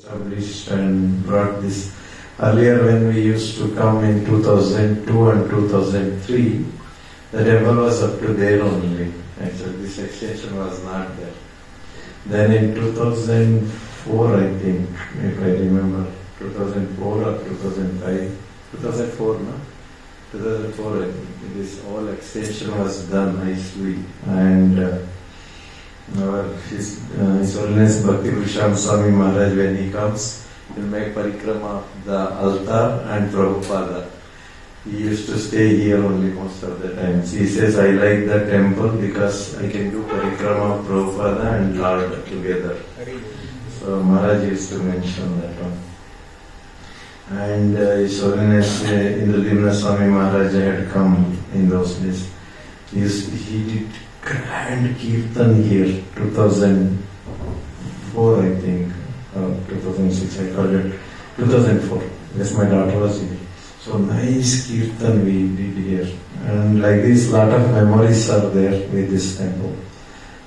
established and brought this. Earlier when we used to come in 2002 and 2003, the temple was up to there only. Actually this extension was not there. Then in 2004 I think, if I remember, 2004 or 2005, 2004 no? 2004 I think, this whole extension was done nicely and His Holiness Bhakti Bhushan Swami Maharaj, when he comes, will make parikrama of the altar and Prabhupada. He used to stay here only most of the times. He says, I like the temple because I can do parikrama of Prabhupada and Lord together. So Maharaj used to mention that one. And His Holiness Indradimna Swami Maharaj had come in those days. He did grand kirtan here, 2004 I think, 2006 I called it, 2004. Yes, my daughter was here. So nice kirtan we did here. And like this, lot of memories are there with this temple.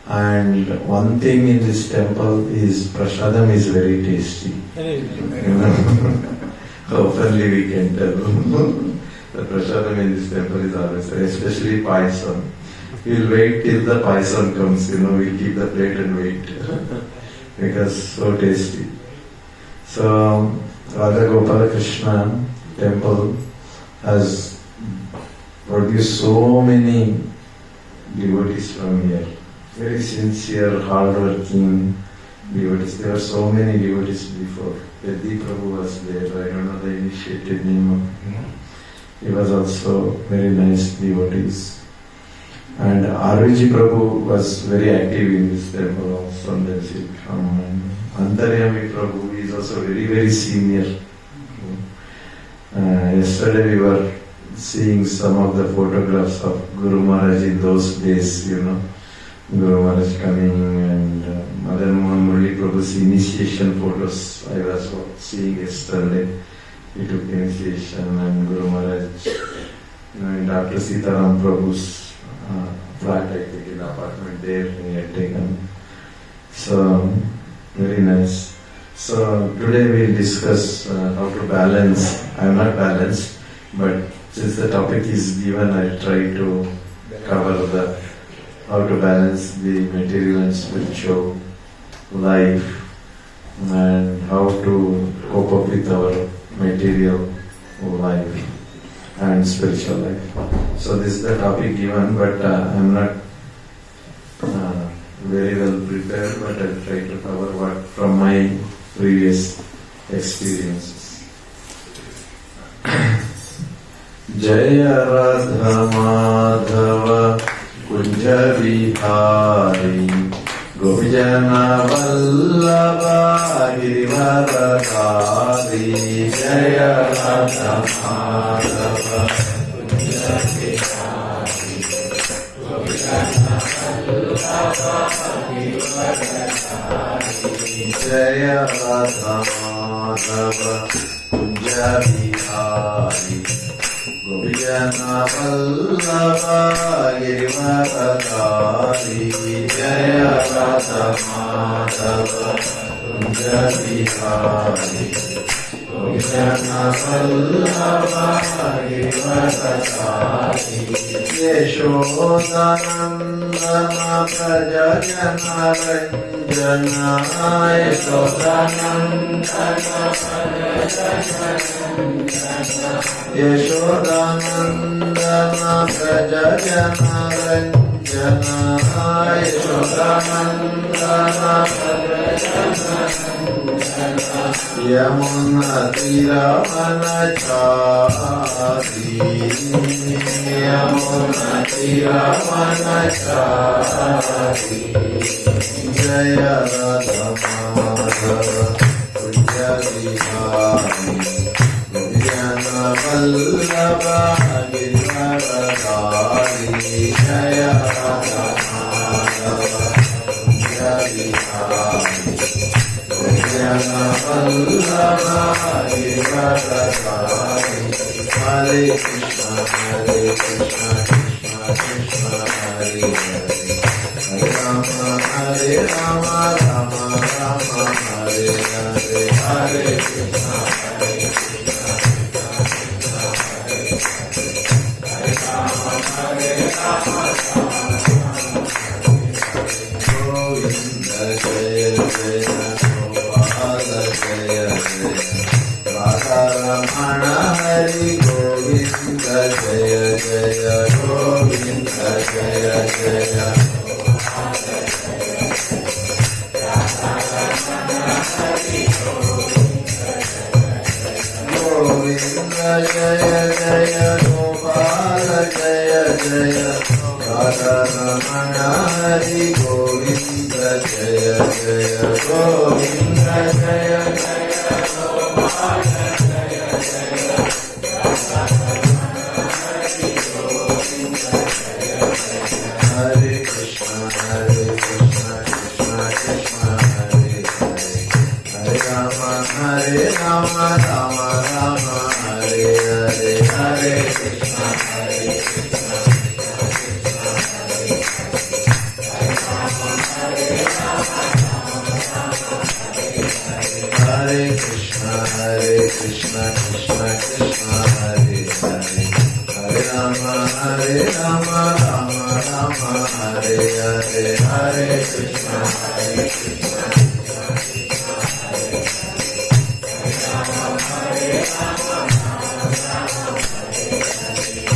And one thing in this temple is prasadam is very tasty. Openly we can tell. The prasadam in this temple is always, especially payasam. We'll wait till the payasam comes, we'll keep the plate and wait. Because so tasty. So, Varadagopala Krishna temple has produced so many devotees from here. Very sincere, hard-working devotees. There were so many devotees before. Peddi Prabhu was there. I don't know the initiated name of him. He was also very nice devotees. And R.V.G. Prabhu was very active in this temple also. And Antaryami Prabhu is also very, very senior. Yesterday we were seeing some of the photographs of Guru Maharaj in those days, Guru Maharaj coming and Mother Mohan Murli Prabhu's initiation photos I was seeing yesterday. He took initiation and Guru Maharaj, and Dr. Sitaram Prabhu's flat, I think, in the apartment there he had taken. So, very nice. So, today we'll discuss how to balance. I am not balanced, but since the topic is given, I'll try to cover how to balance the material and spiritual life and how to cope up with our material life and spiritual life. So this is the topic given, but I'm not very well prepared, but I'll try to cover what from my previous experiences. Jaya Radha Madhava Kunja Vihari Govijana Vallabha Girivaradari Jaya Radha Madhava Kunja Vihari Govijana Vallabha Girivaradari Jaya Radha Madhava Kunja Vihari Govijana Vallabha Girivaradari Jaya Radha Madhava Kunja Vihari Govijana Vallabha Girivaradari Yashodanandana Prajajana Ranjana Yashodanandana Yashodanandana Prajajana Ranjana Yashodanandana Prajajana Yamuna Tiravanachari Yamuna Tiravanachari Jaya Radha Madhava Kunja Vihari Govijana Vallabha Girivaradari Jaya Radha Madhava Kunja Vihari Govijana Vallabha Girivaradari Hare Krishna Krishna Krishna Hare Hare Hare Rama Rama Rama Hare Hare Hare Jaya Radharamana Hari Govinda Jaya Jaya Govinda Jaya Jaya Govinda Jaya Jaya Gopala Jaya Jaya Radharamana Hari Govinda Jaya Jaya Govinda Jaya Jaya Gopala Jaya Jaya Radharamana Hari Govinda Jaya Jaya Hare Krishna Krishna Krishna Hare Hare Hare Rama Rama Rama Hare Hare Hare Krishna Krishna Hare Krishna Krishna Krishna Hare Hare Hare Rama Rama Rama Hare Hare Hare Krishna Krishna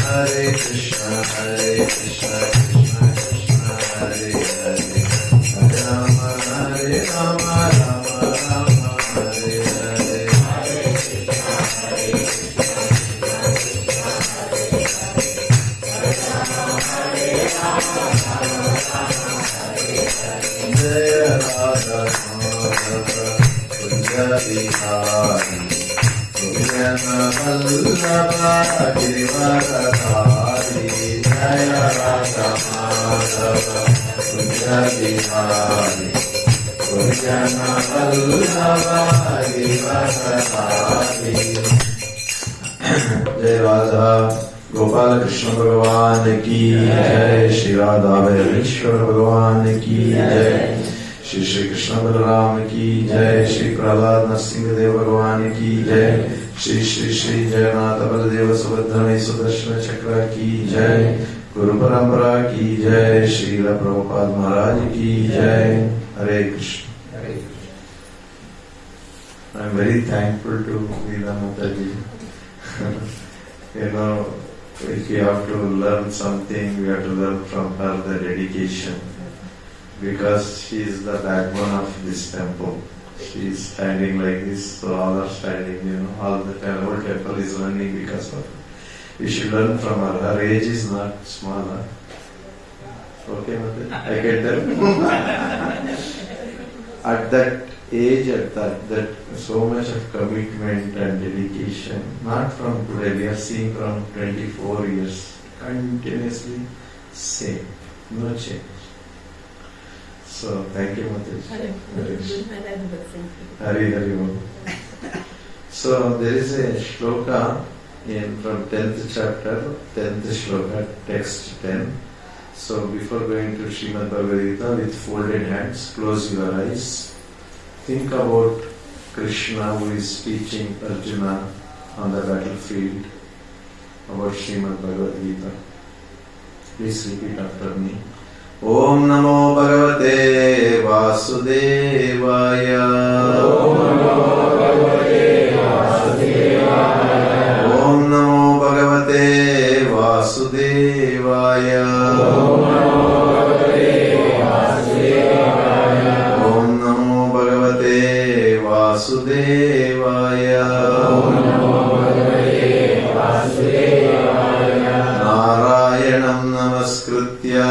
Hare Krishna Krishna Krishna Hare Hare Hare Rama Rama Rama Hare Hare Hare Krishna Jaya Radha Madhava Kunja Vihari Jana Vallabha Giridharadhari Jaya Radha Madhava Kunja Vihari Jana Vallabha Giridharadhari Jai Radha Gopala Krishna Bhagavan ki Jai Shri Radha Vishwar Bhagavan ki Jai Shri Shri Krishna Balaram ki Jai Shri Prahlad Narsimha Dev Bhagavan ki Jai Shri Shri Shri Jayanatha Baladeva Subhadra Sudarshana Chakra ki Jai Guru Parampara ki Jai Srila Prabhupada Maharaj ki Jai Hare Krishna. I am very thankful to Veeda Mataji. If we have to learn something, we have to learn from her the dedication, because she is the backbone of this temple. She is standing like this, so all are standing, all the whole temple is running because of her. We should learn from her. Her age is not small. Huh? Okay, Mataji? I get that. At that age, at that so much of commitment and dedication, not from today, we are seeing from 24 years, continuously same, no change. So, thank you, Mataji. Hari Hari Om. So, there is a shloka from 10th chapter, 10th shloka, text 10. So, before going to Srimad Bhagavad Gita, with folded hands, close your eyes. Think about Krishna who is teaching Arjuna on the battlefield about Srimad Bhagavad Gita. Please repeat after me. Om Namo Bhagavate Vasudevaya. Om Namo Bhagavate Vasudevaya. Om Namo Bhagavate Vasudevaya. Om Namo Bhagavate Vasudevaya. Om Namo Bhagavate Vasudevaya. Om Namo Bhagavate Vasudevaya. Narayanam Namaskritya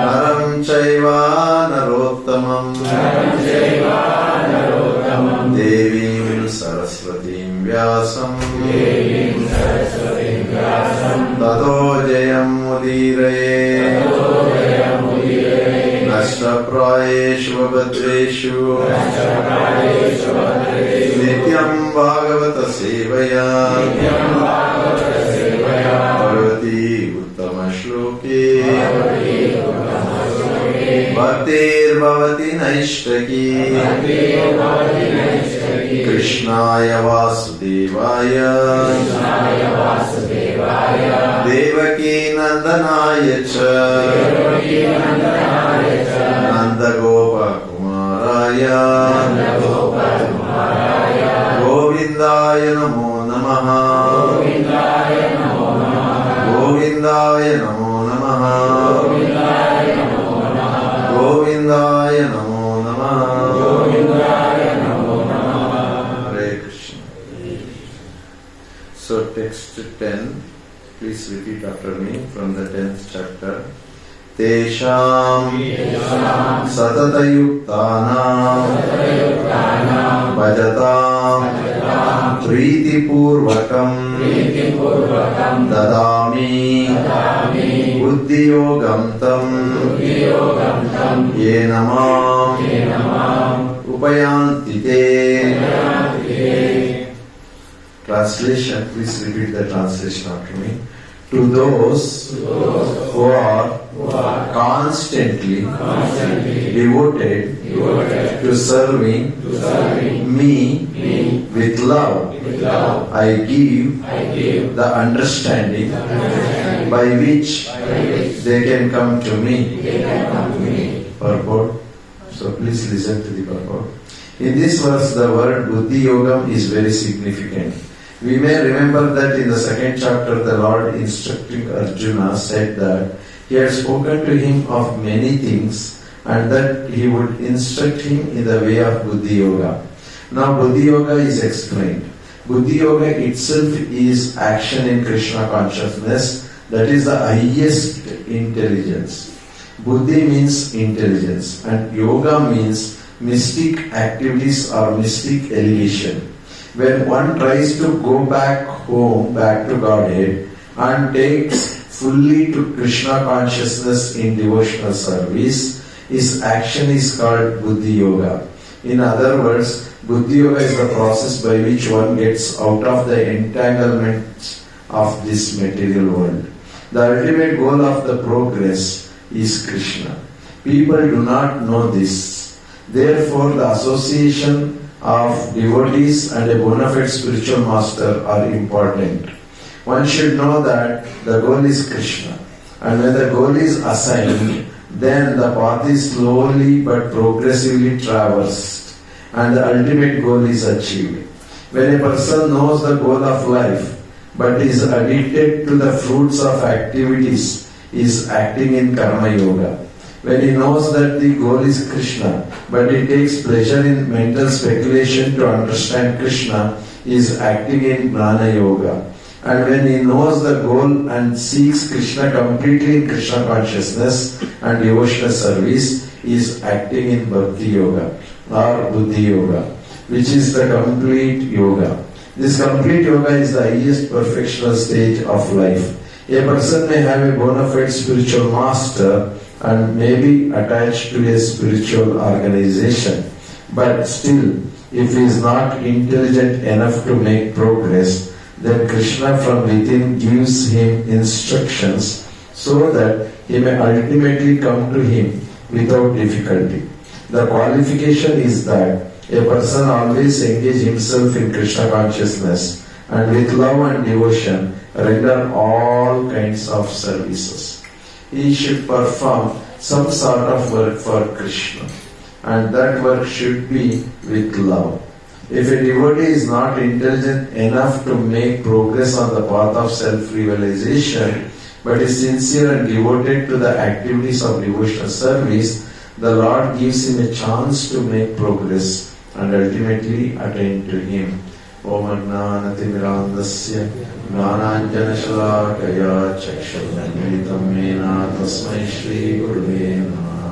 Naram Chaiva Narottamam Devim Saraswatim Vyasam Tato Jayam Mudiraye Nashtaprayeshu Abhadreshu Nityam Bhagavata Sevaya Bhagavati Uttama Shloke Bhaktir Bhavati Naishtaki Krishnaya Vasudevaya Devaki Nandanaya Cha Nanda Gopa Kumaraya text 10. Please repeat after me from the 10th chapter. Tesham satatayuktanam bhajatam pritipurvakam dadami buddhiyogam tam yenamam upayanti te. Translation, please repeat the translation after me. To those who are constantly devoted to serving me with love, I give the understanding by which they can come to me. Purport. So please listen to the purport. In this verse, the word Buddhi Yogam is very significant. We may remember that in the second chapter, the Lord instructing Arjuna said that he had spoken to him of many things and that he would instruct him in the way of Buddhi Yoga. Now Buddhi Yoga is explained. Buddhi Yoga itself is action in Krishna consciousness, that is the highest intelligence. Buddhi means intelligence and Yoga means mystic activities or mystic elevation. When one tries to go back home, back to Godhead, and takes fully to Krishna consciousness in devotional service, his action is called Buddhi Yoga. In other words, Buddhi Yoga is the process by which one gets out of the entanglements of this material world. The ultimate goal of the progress is Krishna. People do not know this. Therefore, the association of devotees and a bona fide spiritual master are important. One should know that the goal is Krishna. And when the goal is assigned, then the path is slowly but progressively traversed and the ultimate goal is achieved. When a person knows the goal of life but is addicted to the fruits of activities, he is acting in Karma Yoga. When he knows that the goal is Krishna, but he takes pleasure in mental speculation to understand Krishna, he is acting in Jnana Yoga. And when he knows the goal and seeks Krishna completely in Krishna consciousness and devotional service, he is acting in Bhakti Yoga or Buddhi Yoga, which is the complete yoga. This complete yoga is the highest perfectional stage of life. A person may have a bona fide spiritual master and may be attached to a spiritual organization. But still, if he is not intelligent enough to make progress, then Krishna from within gives him instructions so that he may ultimately come to him without difficulty. The qualification is that a person always engage himself in Krishna consciousness and with love and devotion render all kinds of services. He should perform some sort of work for Krishna, and that work should be with love. If a devotee is not intelligent enough to make progress on the path of self-realization, but is sincere and devoted to the activities of devotional service, the Lord gives him a chance to make progress and ultimately attain to him. Om Jnanatimirandasya Jnananjanashalakaya Chakshurmilitam Mena Tasmai Shri Gurave Namaha.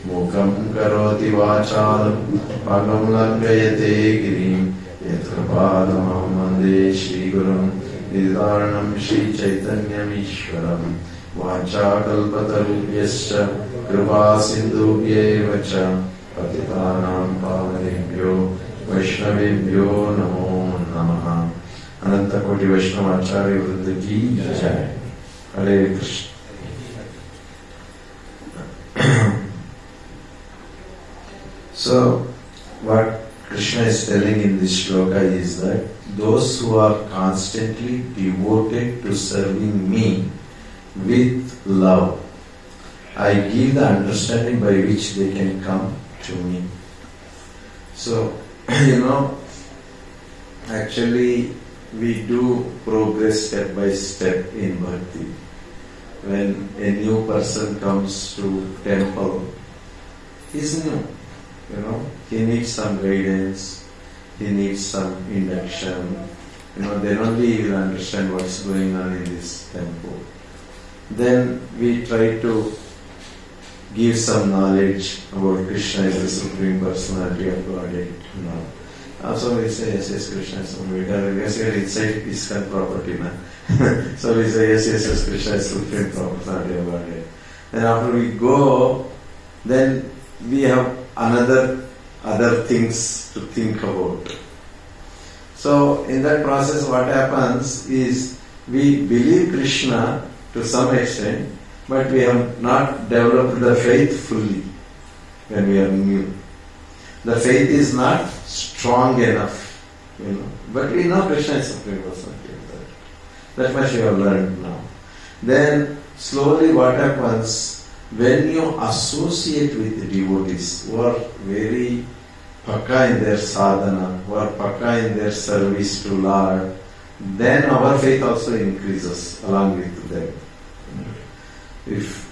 Mukam Karoti Vachalam Pagam Lankayate Girim Yatrapadamam Vande Shri Gurum Nidharanam Shri Chaitanyam Ishwaram Vacha Kalpatarubhyascha Kripa Sindhubhyev Cha Patitanam Pavanebhyo Vaishnavebhyo Namo Namaha. Ananta Koti Vaishnavacharya Vrinda ki Jai. Hare Krishna. So, what Krishna is telling in this shloka is that those who are constantly devoted to serving me with love, I give the understanding by which they can come to me. So, actually we do progress step by step in bhakti. When a new person comes to temple, he's new. He needs some guidance, he needs some induction, Then only you will understand what's going on in this temple. Then we try to give some knowledge about Krishna as the Supreme Personality of Godhead. Also we say, yes, Krishna is Supreme. Because we are inside ISKCON property now. So we say, yes, Krishna is Supreme Personality of Godhead. Then after we go, then we have other things to think about. So in that process what happens is we believe Krishna to some extent, but we have not developed the faith fully when we are new. The faith is not strong enough, But we know Krishna is Supreme Personality. That much we have learned now. Then slowly what happens, when you associate with devotees who are very pakka in their sadhana, who are pakka in their service to Lord, then our faith also increases along with them. If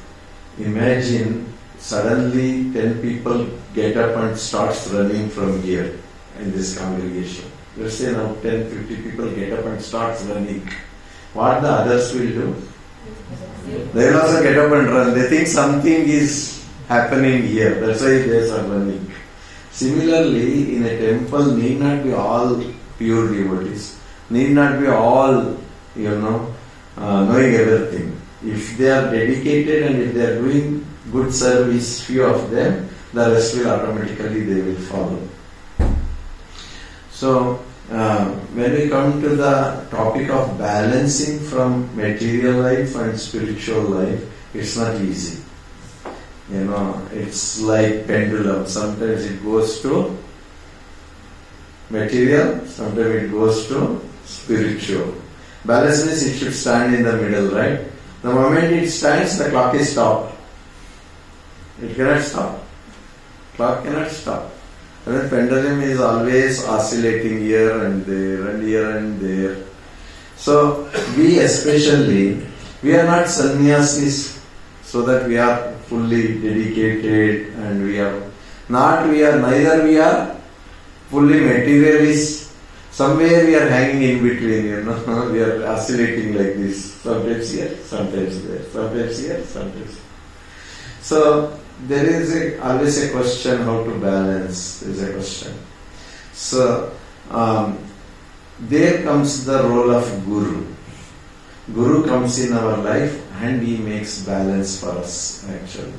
imagine suddenly 10 people get up and starts running from here in this congregation. Let's say now 10-50 people get up and starts running. What the others will do? They will also get up and run. They think something is happening here. That's why they are running. Similarly, in a temple need not be all pure devotees. Need not be all, knowing everything. If they are dedicated and if they are doing good service, few of them, the rest will automatically, they will follow. So, when we come to the topic of balancing from material life and spiritual life, it's not easy. It's like pendulum. Sometimes it goes to material, sometimes it goes to spiritual. Balance means it should stand in the middle, right? The moment it stands, the clock is stopped. It cannot stop. Clock cannot stop. The pendulum is always oscillating here and there and here and there. So we especially, we are not sannyasis so that we are fully dedicated and neither we are fully materialist. Somewhere we are hanging in between, we are oscillating like this. Sometimes here, sometimes there, sometimes here, sometimes there. So there is always a question how to balance. There is a question. So there comes the role of Guru. Guru comes in our life and he makes balance for us actually.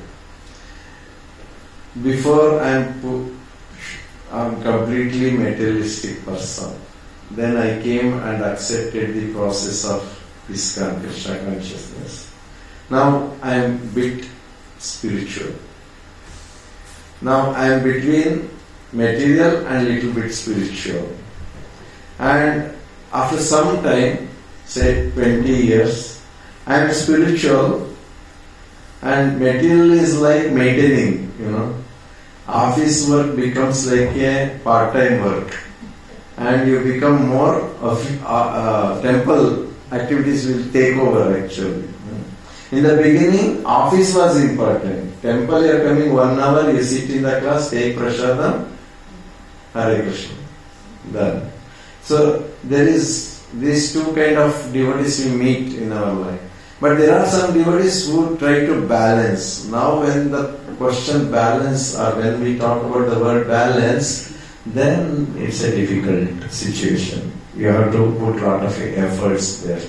Before I'm completely materialistic person. Then I came and accepted the process of ISKCON, Krishna consciousness. Now I am bit spiritual. Now I am between material and little bit spiritual. And after some time, say 20 years, I am spiritual and material is like maintaining, Office work becomes like a part-time work. And you become more of temple activities will take over actually. In the beginning, office was important. Temple, you are coming 1 hour, you sit in the class, take prasadam, Hare Krishna. Done. So there is these two kind of devotees we meet in our life. But there are some devotees who try to balance. Now when the question balance or when we talk about the word balance, then it's a difficult situation. You have to put a lot of efforts there.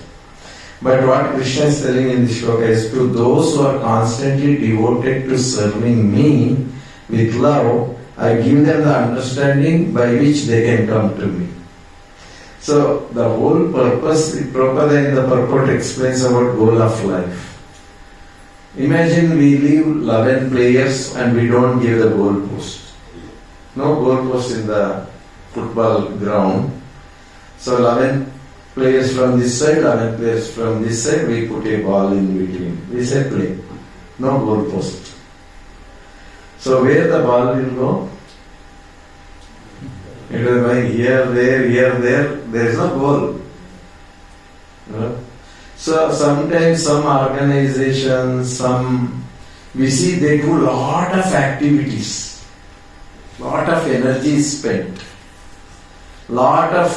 But what Krishna is telling in this shloka is to those who are constantly devoted to serving me with love, I give them the understanding by which they can come to me. So the whole purpose, Prabhupada in the purport explains about goal of life. Imagine we leave 11 players and we don't give the goal post. No goal post in the football ground. So 11 players from this side, 11 players from this side, we put a ball in between. We say play. No goal post. So where the ball will go? It will go here, there. There is no goal. So sometimes some organizations, we see they do lot of activities. Lot of energy is spent. Lot of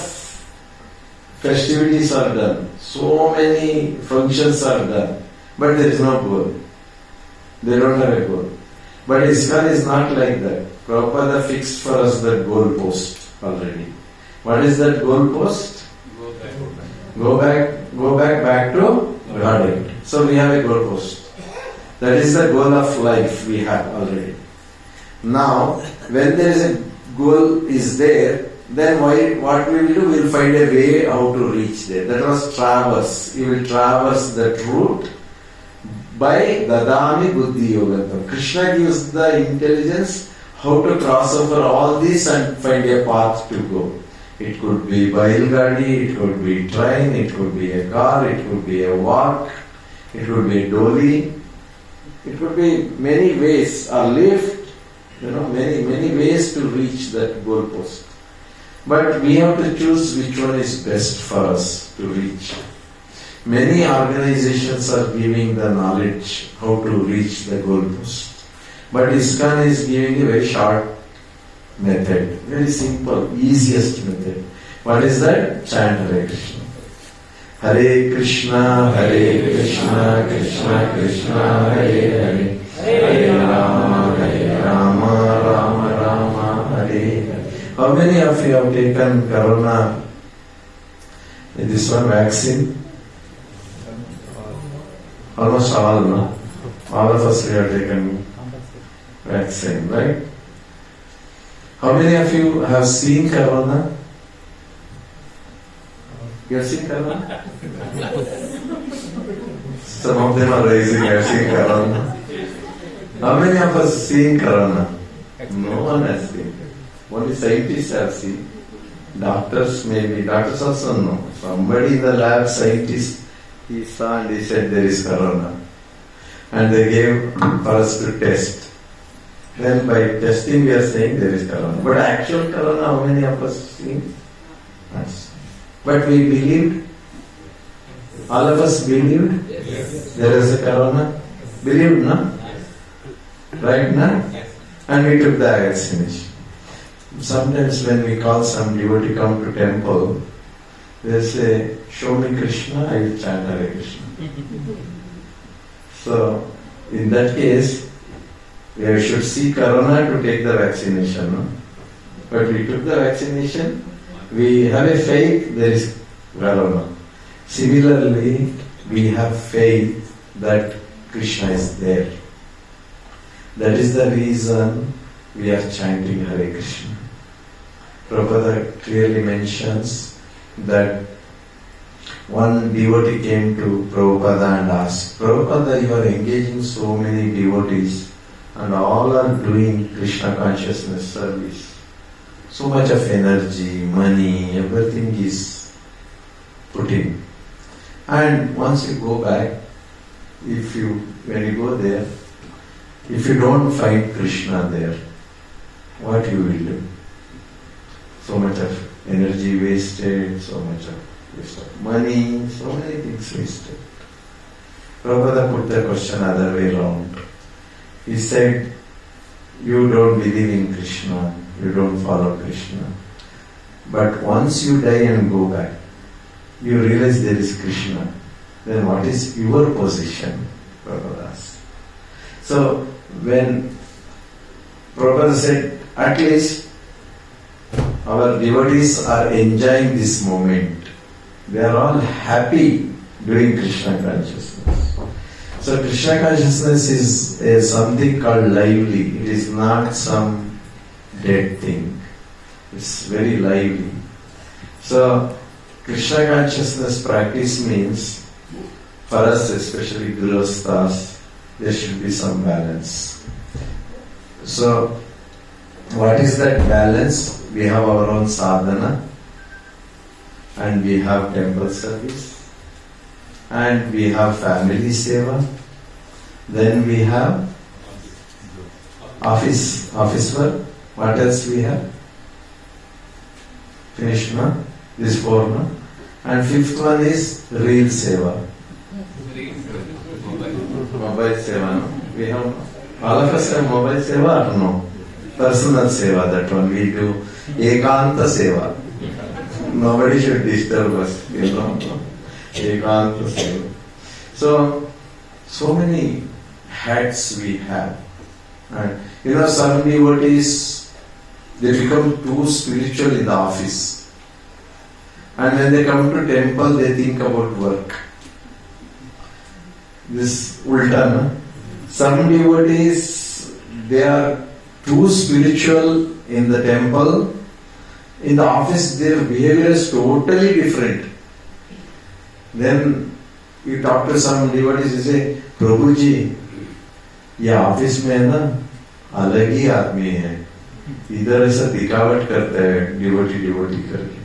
festivities are done, so many functions are done, but there is no goal. They don't have a goal. But ISKCON is not like that. Prabhupada fixed for us the goal post already. What is that goal post? Go back to Godhead. So we have a goal post. That is the goal of life we have already. Now, when there is a goal is there, then what we will do? We will find a way how to reach there. That was traverse. You will traverse that route by Dadami Buddhi Yogatam. Krishna gives the intelligence how to cross over all this and find a path to go. It could be Bailgadi, it could be train, it could be a car, it could be a walk, it could be a dolly, it could be many ways, or lift, many ways to reach that goal post. But we have to choose which one is best for us to reach. Many organizations are giving the knowledge how to reach the goal post. But ISKCON is giving a very short method, very simple, easiest method. What is that? Chant Hare Krishna. Hare Krishna, Krishna Krishna, Hare Hare, Hare Rama, Rama Rama, Hare Hare. How many of you have taken Corona? This one vaccine? Almost all, no? All of us we have taken vaccine, right? How many of you have seen Corona? You have seen Corona? Some of them are raising, I have seen Corona. How many of us seen Corona? No one has seen. Only scientists have seen. Doctors maybe. Doctors also know. Somebody in the lab, scientist, he saw and he said there is Corona. And they gave for us to test. Then by testing we are saying there is Corona. But actual Corona, how many of us seen? Yes. But we believed. All of us believed. Yes. There is a Corona. Believed, no? Right now? Yes. And we took the vaccination. Sometimes when we call some devotee come to temple, they say, show me Krishna, I will chant Hare Krishna. So, in that case, we should see Corona to take the vaccination. No? But we took the vaccination, we have a faith, there is Corona. Similarly, we have faith that Krishna is there. That is the reason we are chanting Hare Krishna. Prabhupada clearly mentions that one devotee came to Prabhupada and asked, Prabhupada, you are engaging so many devotees and all are doing Krishna consciousness service. So much of energy, money, everything is put in. And once you go back, when you go there, if you don't find Krishna there, what you will do? So much of energy wasted, so much of waste of money, so many things wasted. Prabhupada put the question other way around. He said, you don't believe in Krishna, you don't follow Krishna. But once you die and go back, you realize there is Krishna. Then what is your position? Prabhupada asked. So when Prabhupada said, at least our devotees are enjoying this moment. They are all happy doing Krishna consciousness. So Krishna consciousness is something called lively. It is not some dead thing. It's very lively. So Krishna consciousness practice means, for us especially Grihasthas, there should be some balance. So what is that balance? We have our own sadhana and we have temple service and we have family seva. Then we have office work. What else we have? Finished, no? This 4, no? And 5th one is real seva. Mobile seva, no? We have, all of us have mobile seva or no? Personal seva, that one we do. Ekanta seva. nobody should disturb us, Ekanta seva. So many hats we have. And some devotees, they become too spiritual in the office. And when they come to temple, they think about work. This ulta, no? Some devotees, they are too spiritual in the temple. In the office, their behavior is totally different. Then you talk to some devotees, you say, Prabhuji, ये office में ना अलग ही आदमी है, इधर ऐसा दिखावट करता है डिवोटी करके.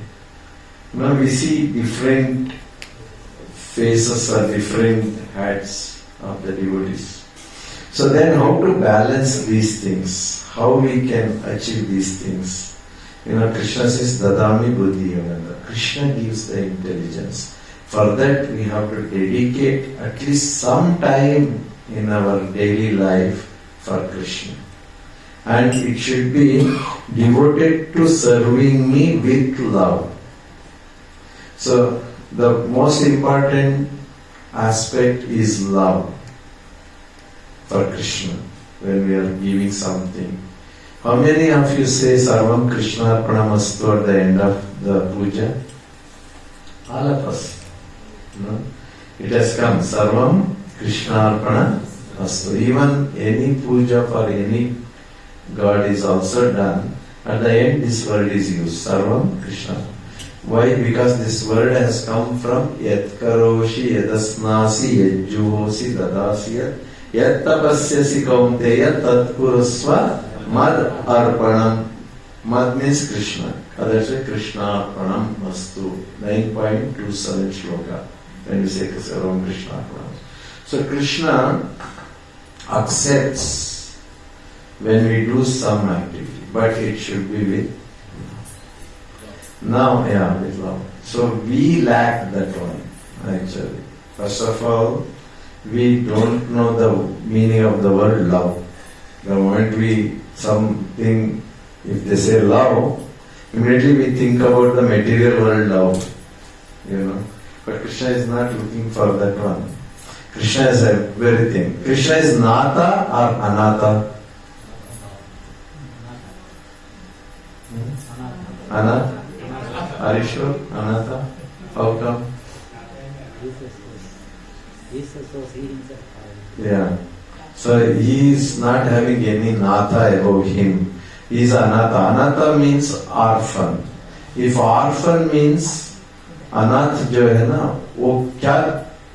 Now we see different faces or different hats of the devotees. So then how to balance these things? How we can achieve these things? Krishna says, Dadami Buddhi Yonanda. Krishna gives the intelligence. For that we have to dedicate at least some time in our daily life for Krishna. And it should be devoted to serving me with love. So the most important aspect is love for Krishna when we are giving something. How many of you say Sarvam Krishna Arpanamastu at the end of the puja? All of us. No? It has come. Sarvam Krishna Arpanamastu. Even any puja for any God is also done. At the end, this word is used. Sarvam Krishna. Why? Because this word has come from Yat Karoshi, Yadasnasi, Yajjuhosi, Dadasi, Yat Tapasyasi Kaunteya, Tat Kurusva, Mad Arpanam. Mad means Krishna. That's why Krishna Arpanam Mastu. 9.27 shloka. When you say Sarvam Krishna Arpanam. So Krishna accepts when we do some activity, but it should be with with love. So we lack that one, actually. First of all, we don't know the meaning of the word love. The moment if they say love, immediately we think about the material world love. But Krishna is not looking for that one. Krishna is everything. Krishna is Nata or Anata? Anata? Are you sure? Anata? How come? Yeah. So he is not having any Nata above him. He is Anata. Anata means orphan. If orphan means अनाथ जो है ना, वो क्या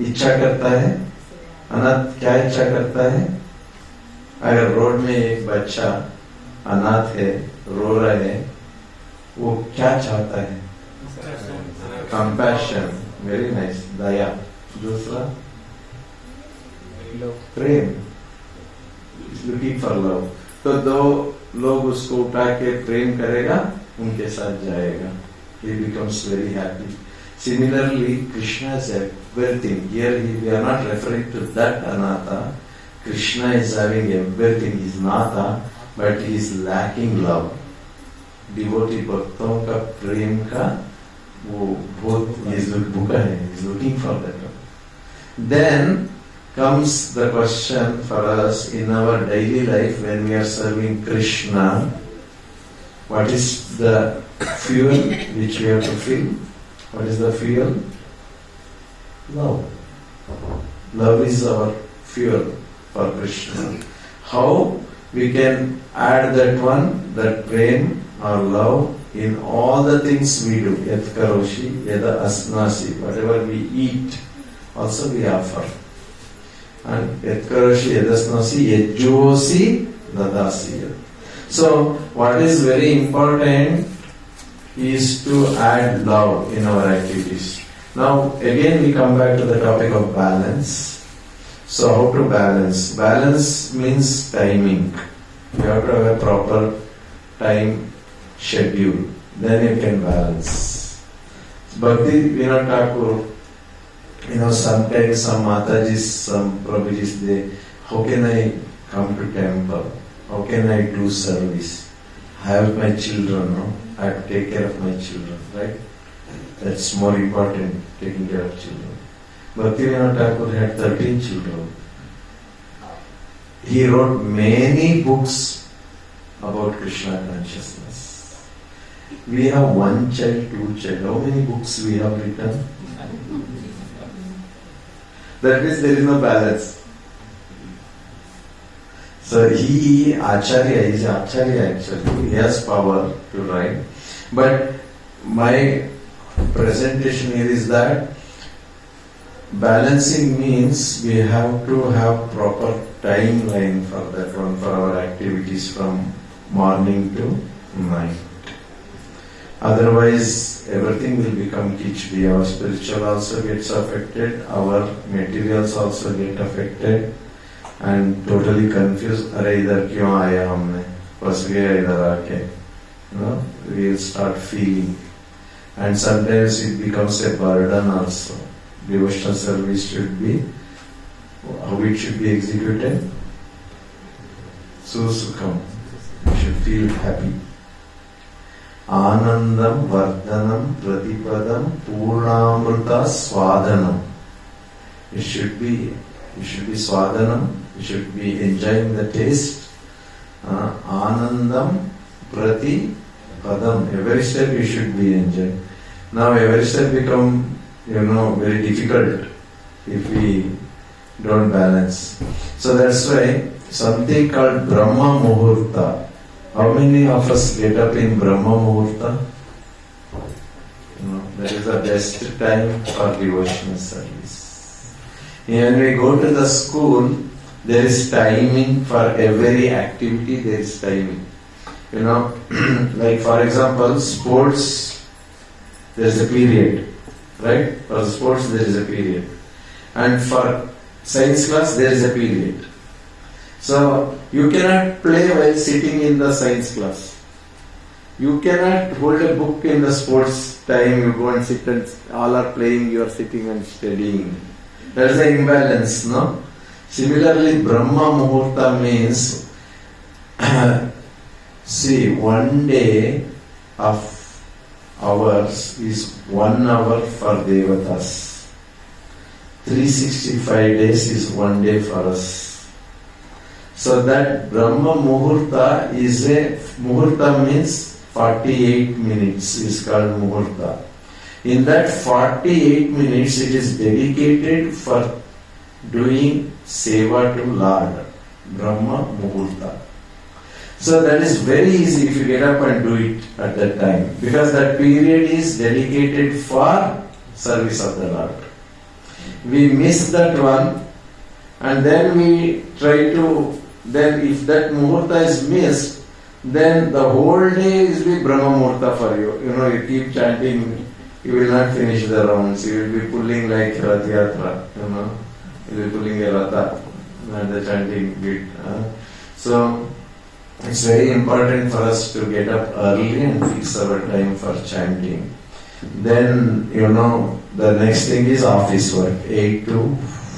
इच्छा करता है? अनाथ क्या इच्छा करता है? अगर रोड में एक बच्चा अनाथ है, रो रहा है, वो क्या चाहता है? कंपैशन, वेरी नाइस, दया. दूसरा प्रेम, लुकिंग फॉर लव. तो दो लोग उसको उठा के प्रेम करेगा, उनके साथ जाएगा. He becomes very happy. Similarly, Krishna is everything. Here we are not referring to that Anata. Krishna is having everything. He is Nata, but he is lacking love. Devotee bhaktons का प्रेम का वो बहुत he is looking for that. Then comes the question for us in our daily life when we are serving Krishna. What is the fuel which we have to fill? What is the fuel? Love. Love is our fuel for Krishna. How we can add that one, that prem or love in all the things we do. Yat karoshi, yada asnasi, whatever we eat, also we offer. And yat karoshi, yada asnasi, yajjosi, dadasi. So, what is very important is to add love in our activities. Now, again we come back to the topic of balance. So, how to balance? Balance means timing. You have to have a proper time schedule. Then you can balance. Bhakti Vinod Thakur, sometimes some Matajis, some Prabhujis, how can I come to temple? How can I do service? I have my children, no? I have to take care of my children, right? That's more important, taking care of children. Bhaktivinoda Thakur had 13 children. He wrote many books about Krishna consciousness. We have one child, two child. How many books we have written? That means there is no balance. So he is Acharya actually. He has power to write. But my presentation here is that balancing means we have to have proper timeline for that one, for our activities from morning to night. Otherwise, everything will become kichdi. Our spiritual also gets affected, our materials also get affected, and totally confused. Arey idhar kyon aaya humne? Fas gaya idhar aake. We will start feeling. And sometimes it becomes a burden also. Devotional service should be, how it should be executed? Sukham. You should feel happy. Anandam Vardhanam Pratipadam Purnamrita Swadhanam. It should be Swadhanam. You should be enjoying the taste. Anandam Pratipadam. Every step you should be enjoying. Now every step become very difficult if we don't balance. So that's why something called Brahma Muhurta. How many of us get up in Brahma Muhurta? That is the best time for devotional service. When we go to the school, there is timing for every activity, there is timing. Like for example, sports, there is a period. Right? For sports there is a period. And for science class there is a period. So you cannot play while sitting in the science class. You cannot hold a book in the sports time, you go and sit and all are playing, you are sitting and studying. There is an imbalance, no? Similarly, Brahma Muhurta means see, 1 day of hours is 1 hour for Devatas. 365 days is 1 day for us. So that Brahma Muhurta is Muhurta means 48 minutes is called Muhurta. In that 48 minutes it is dedicated for doing Seva to Lord. Brahma Muhurta. So that is very easy if you get up and do it at that time, because that period is dedicated for service of the Lord. We miss that one, and then we try to, then if that Muhurta is missed, then the whole day is the Brahma Muhurta for you. You keep chanting, you will not finish the rounds, you will be pulling like Rath Yatra, you will be pulling a Ratha, and the chanting bit. So, it's very important for us to get up early and fix our time for chanting. Then, the next thing is office work, 8 to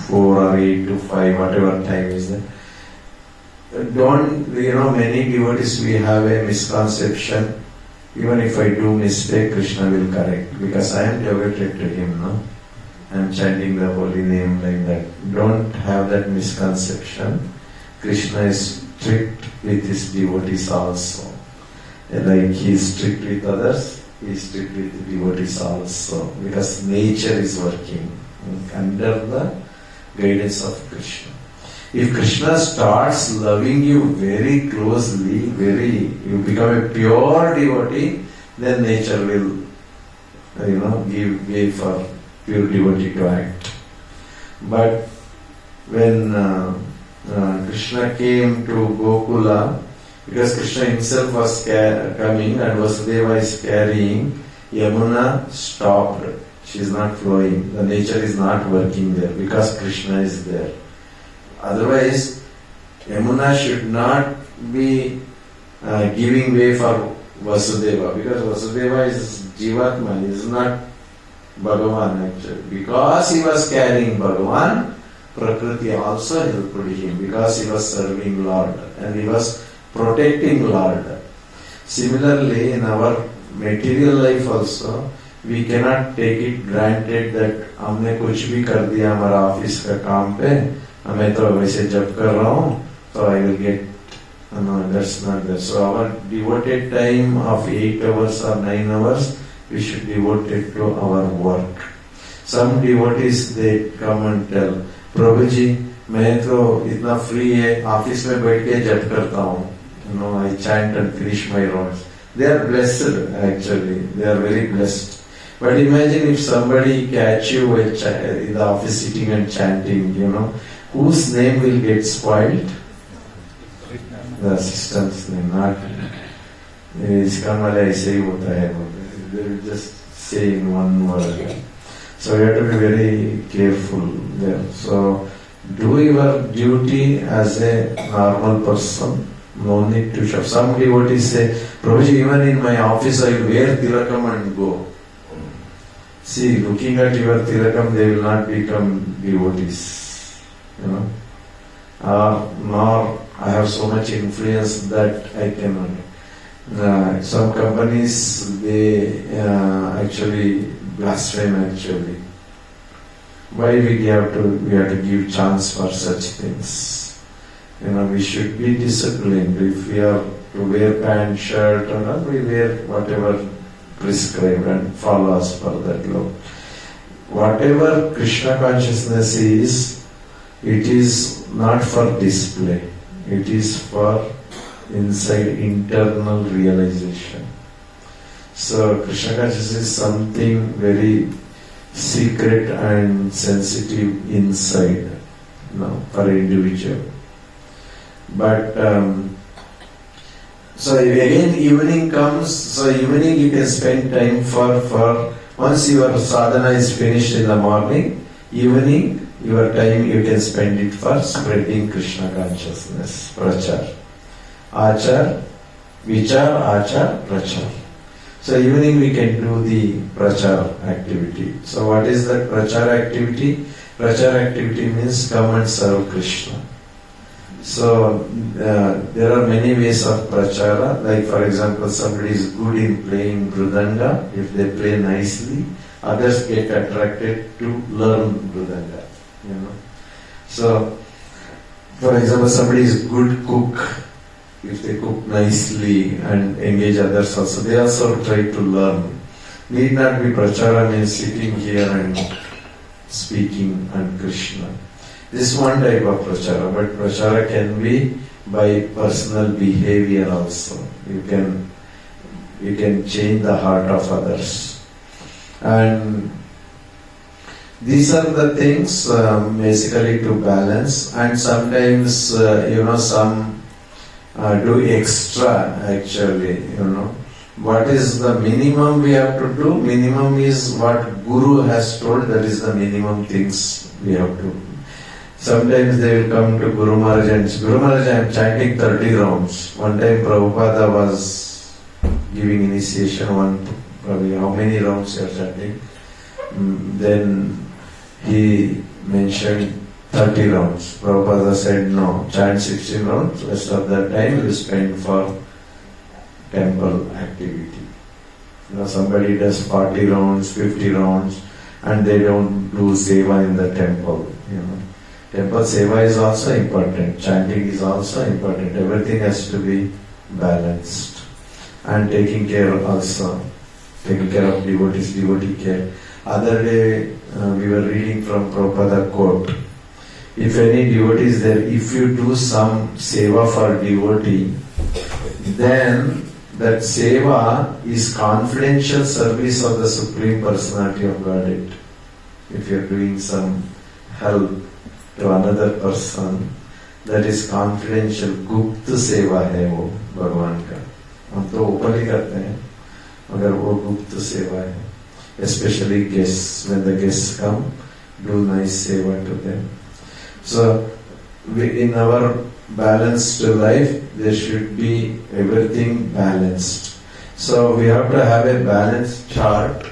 4 or 8 to 5, whatever time is there. Many devotees, we have a misconception. Even if I do mistake, Krishna will correct, because I am devoted to him, no? I am chanting the holy name like that. Don't have that misconception. Krishna is strict with his devotees also. Like he is strict with others, he is strict with the devotees also. Because nature is working under the guidance of Krishna. If Krishna starts loving you very closely, you become a pure devotee, then nature will, give way for pure devotee to act. But when Krishna came to Gokula, because Krishna himself was coming and Vasudeva is carrying, Yamuna stopped. She is not flowing. The nature is not working there because Krishna is there. Otherwise, Yamuna should not be giving way for Vasudeva, because Vasudeva is Jivatma, he is not Bhagavan actually. Because he was carrying Bhagavan, Prakriti also helped him, because he was serving Lord and he was protecting Lord. Similarly, in our material life also, we cannot take it granted that हमने कुछ भी कर दिया हमारा office का काम पे, मैं तो वैसे जब कर रहा हूँ तो I will get, no, that's not that. So our devoted time of 8 hours or 9 hours we should devote it to our work. Some devotees they come and tell, प्रभु जी मैं तो इतना फ्री है, ऑफिस में बैठ के जप करता हूँ, I chant and finish my rounds. They are blessed actually, they are very blessed. But imagine if somebody catch you in the office sitting and chanting, whose name will get spoiled? The assistant's name, not. इसका वाला ऐसे ही होता है, they will just say in one word. So we have to be very careful there. So do your duty as a normal person. No need to shove. Some devotees say, Prabhuji, even in my office I will wear tilakam and go. See, looking at your tilakam, they will not become devotees. Nor I have so much influence that I cannot. Some companies, they actually blaspheme actually. Why we have to give chance for such things? We should be disciplined. If we are to wear pant, shirt, or not, we wear whatever prescribed and follow as per that law. Whatever Krishna consciousness is, it is not for display. It is for inside internal realization. So Krishna consciousness is something very secret and sensitive inside, for individual. But so again evening comes, so evening you can spend time for once your sadhana is finished in the morning, evening your time you can spend it for spreading Krishna consciousness, prachar. Achar, vichar, achar, prachar. So evening we can do the prachar activity. So what is that prachar activity? Prachar activity means come and serve Krishna. So there are many ways of prachara. Like for example, somebody is good in playing mridanga. If they play nicely, others get attracted to learn mridanga. So, for example, somebody is good cook. If they cook nicely and engage others also, they also try to learn. Need not be prachara means sitting here and speaking on Krishna. This is one type of prachara, but prachara can be by personal behavior also. You can change the heart of others. And these are the things basically to balance, and sometimes some do extra actually. What is the minimum we have to do? Minimum is what Guru has told, that is the minimum things we have to do. Sometimes they will come to Guru Maharaj and say, Guru Maharaj, I am chanting 30 rounds. One time Prabhupada was giving initiation, probably how many rounds you are chanting? Then he mentioned 30 rounds. Prabhupada said, no, chant 16 rounds, rest of that time you spend for temple activity. Somebody does 40 rounds, 50 rounds, and they don't do seva in the temple. Temple seva is also important, chanting is also important, everything has to be balanced. And taking care of devotees, devotee care. Other day we were reading from Prabhupada quote, if any devotee is there, if you do some seva for devotee, then that seva is confidential service of the Supreme Personality of Godhead. If you are doing some help to another person, that is confidential, गुप्त सेवा है वो भगवान का. हम तो open ही करते हैं, मगर वो गुप्त सेवा है. Especially guests, when the guests come, do nice seva to them. So in our balanced life, there should be everything balanced. So we have to have a balanced chart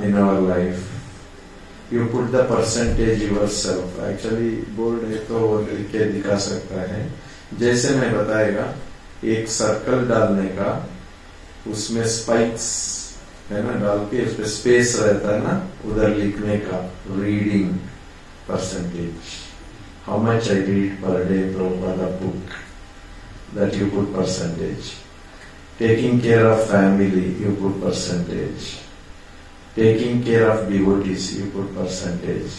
in our life. You put the percentage yourself. Actually board है तो वो लिख के दिखा सकता है. जैसे मैं बताएगा, एक सर्कल डालने का, उसमें स्पाइक्स है ना, डाल के उस पे स्पेस रहता है ना, उधर लिखने का reading percentage. How much I read per day, Prabhupada book, that you put percentage. Taking care of family, you put percentage. Taking care of devotees, you put percentage.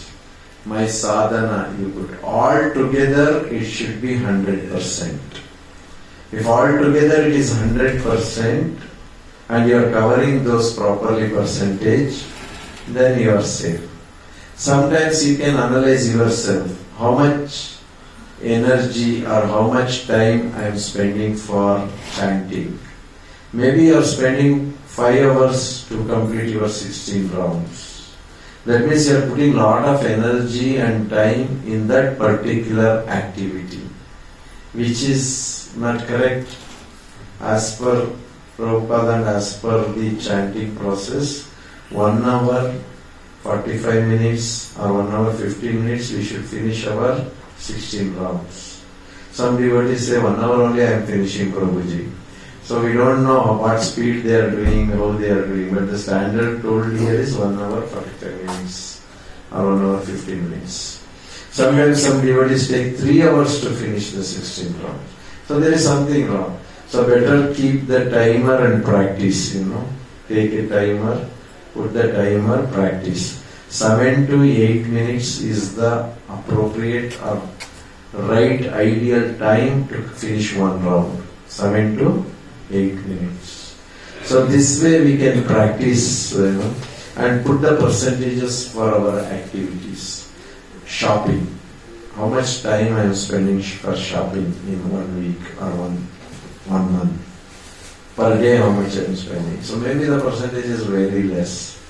My sadhana, you put. All together, it should be 100%. If all together it is 100%, and you are covering those properly percentage, then you are safe. Sometimes you can analyze yourself, how much energy or how much time I am spending for chanting. Maybe you are spending 5 hours to complete your 16 rounds. That means you are putting lot of energy and time in that particular activity, which is not correct as per Prabhupada and as per the chanting process. 1 hour 45 minutes or 1 hour 15 minutes we should finish our 16 rounds. Some devotees say 1 hour only I am finishing, Prabhuji. So we don't know what speed they are doing, how they are doing, but the standard told here is 1 hour 45 minutes or 1 hour 15 minutes. Sometimes some devotees take 3 hours to finish the 16 rounds. So there is something wrong. So better keep the timer and practice, Take a timer, put the timer, practice. 7 to 8 minutes is the appropriate or right ideal time to finish 1 round. 7 to 8 minutes. So this way we can practice, and put the percentages for our activities. Shopping. How much time I am spending for shopping in 1 week or one month? Per day how much I am spending. So maybe the percentage is very less.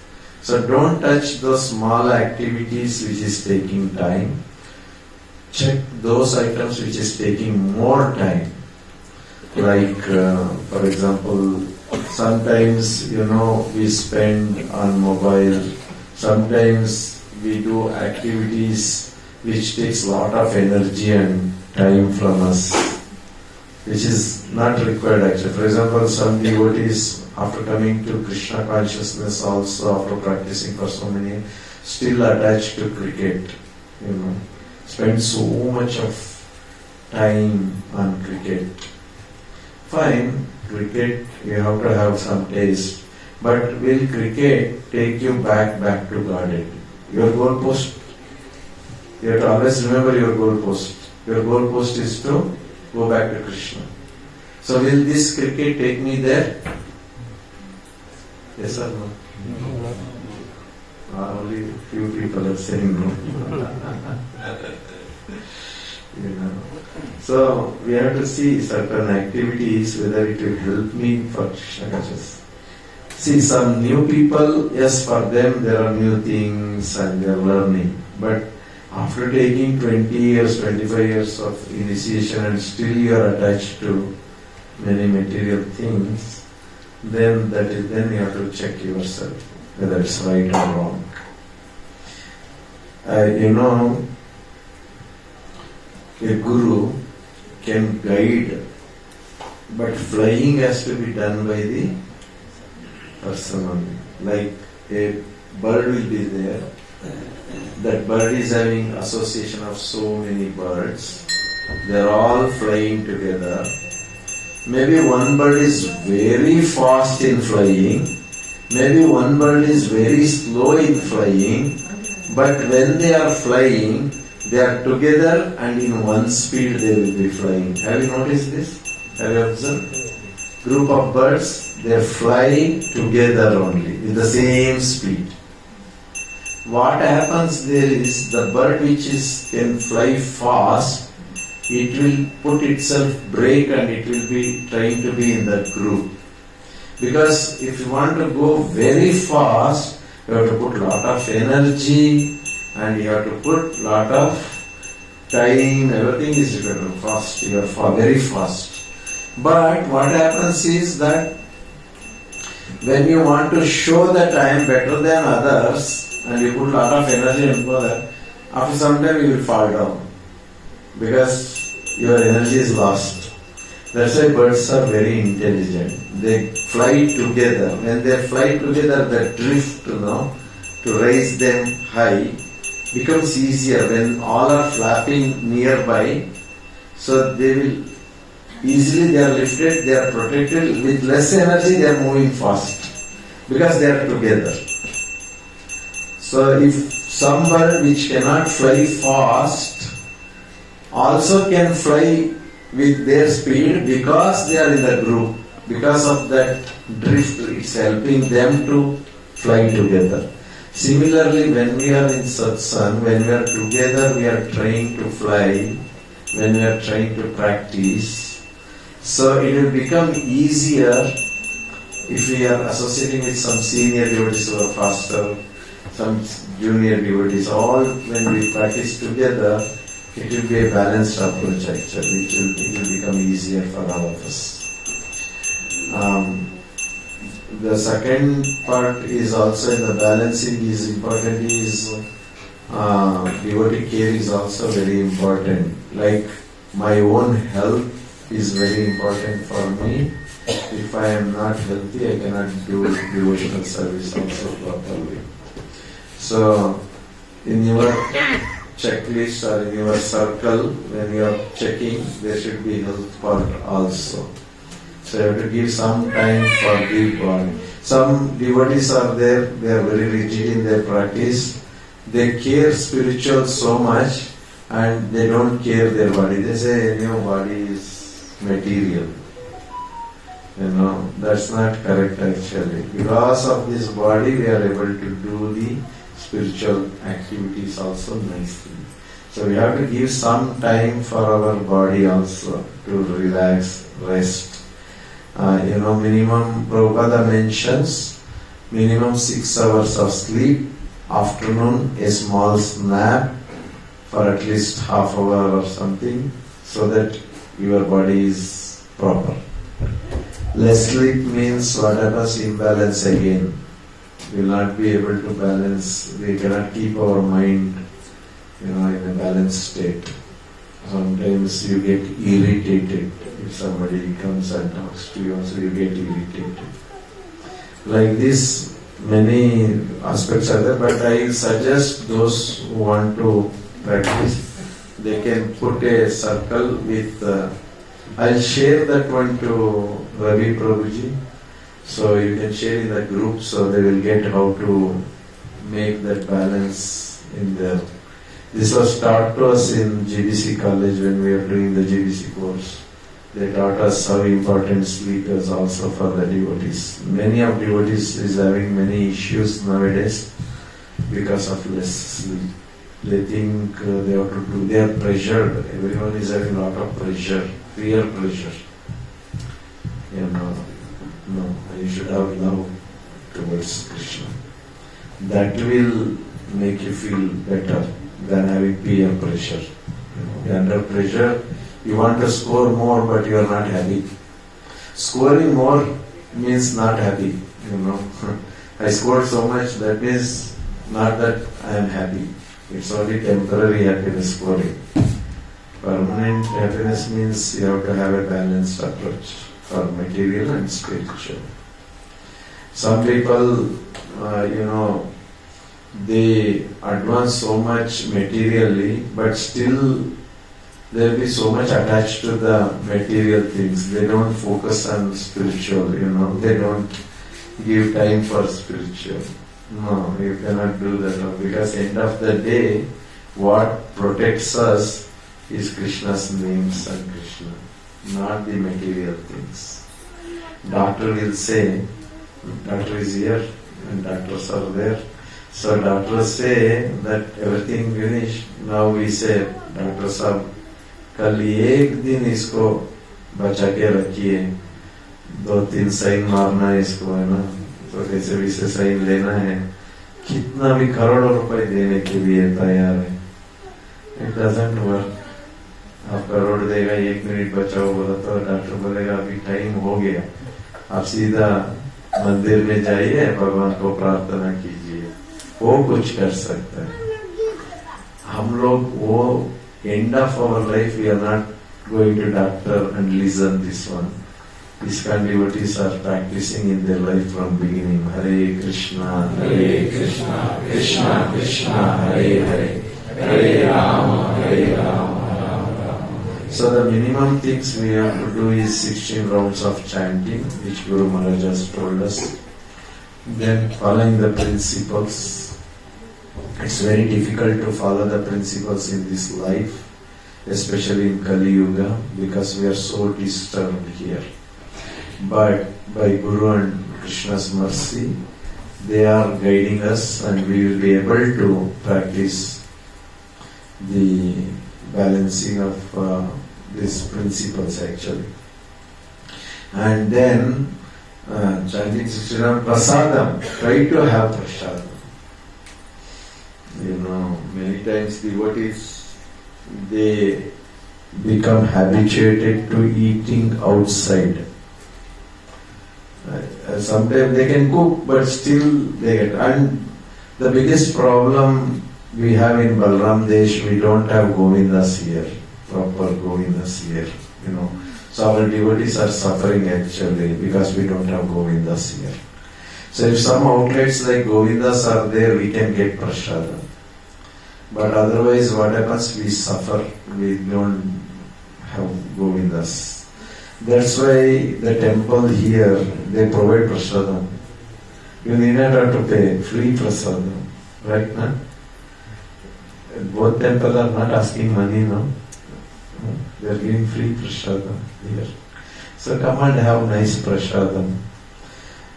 So don't touch those small activities which is taking time. Check those items which is taking more time. Like for example, sometimes we spend on mobile. Sometimes we do activities which takes lot of energy and time from us, which is not required actually. For example, some devotees after coming to Krishna consciousness also, after practicing for so many years, still attached to cricket, spend so much of time on cricket. Fine, cricket, you have to have some taste, but will cricket take you back to Godhead? Your goal post, you have to always remember your goal post. Your goal post is to go back to Krishna. So will this cricket take me there? Yes or no? Only few people are saying no. So we have to see certain activities whether it will help me for Krishna consciousness. See, some new people, yes, for them there are new things and they are learning. But after taking 20 years, 25 years of initiation and still you are attached to many material things, then you have to check yourself whether it's right or wrong. A guru can guide, but flying has to be done by the person only. Like a bird will be there. That bird is having association of so many birds. They are all flying together. Maybe one bird is very fast in flying. Maybe one bird is very slow in flying. But when they are flying, they are together and in one speed they will be flying. Have you noticed this? Have you observed? Group of birds, they fly together only with the same speed. What happens there is the bird which can fly fast, it will put itself break and it will be trying to be in that group. Because if you want to go very fast, you have to put lot of energy and you have to put lot of time, everything is different. Fast, you are very fast. But what happens is that when you want to show that I am better than others, and you put a lot of energy and go there, after some time you will fall down because your energy is lost. That's why birds are very intelligent. They fly together. When they fly together, the drift, to raise them high becomes easier when all are flapping nearby. So they will easily, they are lifted, they are protected. With less energy, they are moving fast because they are together. So if some bird which cannot fly fast also can fly with their speed because they are in the group, because of that drift, it's helping them to fly together. Similarly, when we are in satsang, when we are together, we are trying to fly, when we are trying to practice. So it will become easier if we are associating with some senior devotees who are faster, some junior devotees. All when we practice together, it will be a balanced approach actually. It will become easier for all of us. The second part is also in the balancing is important, is devotee care is also very important. Like my own health is very important for me. If I am not healthy, I cannot do devotional service also properly. So in your checklist or in your circle, when you are checking, there should be health part also. So you have to give some time for the body. Some devotees are there, they are very rigid in their practice. They care spiritual so much and they don't care their body. They say, body is material. That's not correct actually. Because of this body, we are able to do the spiritual activities also nicely. So we have to give some time for our body also to relax, rest. Minimum, Prabhupada mentions, minimum 6 hours of sleep, afternoon a small nap for at least half hour or something, so that your body is proper. Less sleep means what happens, imbalance again. We will not be able to balance, we cannot keep our mind in a balanced state. Sometimes you get irritated. If somebody comes and talks to you, also you get irritated. Like this, many aspects are there, but I suggest those who want to practice, they can put a circle with, I'll share that one to Ravi Prabhuji, so you can share in the group so they will get how to make that balance in there. This was taught to us in GBC college when we were doing the GBC course. They taught us how important sleep is also for the devotees. Many of devotees is having many issues nowadays because of less sleep. They think they have to do, they are pressured. Everyone is having a lot of pressure, peer pressure. No, you should have love towards Krishna. That will make you feel better than having peer pressure. You're under pressure, you want to score more but you are not happy. Scoring more means not happy. I scored so much, that means not that I am happy. It's only temporary happiness scoring. Permanent happiness means you have to have a balanced approach for material and spiritual. Some people, they advance so much materially, but still there will be so much attached to the material things. They don't focus on spiritual, they don't give time for spiritual. No, you cannot do that, because end of the day, what protects us is Krishna's names and Krishna, not the material things. Doctor will say, doctor is here and doctors are there. So doctors say that everything finished. Now we say, Doctor Sahab, कल एक दिन इसको बचा के रखिए, 2-3 sign मारना है इसको, है ना, तो कैसे भी से साइन लेना है, कितना भी करोड़ों रुपए देने के लिए तैयार है. It doesn't work. आप करोड़ देगा, 1 मिनट बचाओ बोला तो डॉक्टर बोलेगा अभी टाइम हो गया, आप सीधा मंदिर में जाइए, भगवान को प्रार्थना कीजिए, वो कुछ कर सकता है. हम लोग वो end of our life, we are not going to doctor and listen this one. ISKCON devotees are practicing in their life from beginning. Hare Krishna, Krishna Krishna, Hare Hare, Hare Rama, Rama Rama. So the minimum things we have to do is 16 rounds of chanting, which Guru Maharaj has told us. Then following the principles. It's very difficult to follow the principles in this life, especially in Kali Yuga, because we are so disturbed here. But by Guru and Krishna's mercy, they are guiding us, and we will be able to practice the balancing of these principles actually. And then chanting Sriram Prasadam, try to have prasadam. Many times devotees, they become habituated to eating outside. Sometimes they can cook, but still they get. And the biggest problem we have in Balram Desh, we don't have Govindas here, proper Govindas here. So our devotees are suffering actually because we don't have Govindas here. So if some outlets like Govindas are there, we can get prasada. But otherwise, what happens? We suffer. We don't have Govindas. That's why the temple here, they provide prasadam. You need not have to pay, free prasadam. Right now? Both temples are not asking money, no? They are giving free prasadam here. So come and have nice prasadam.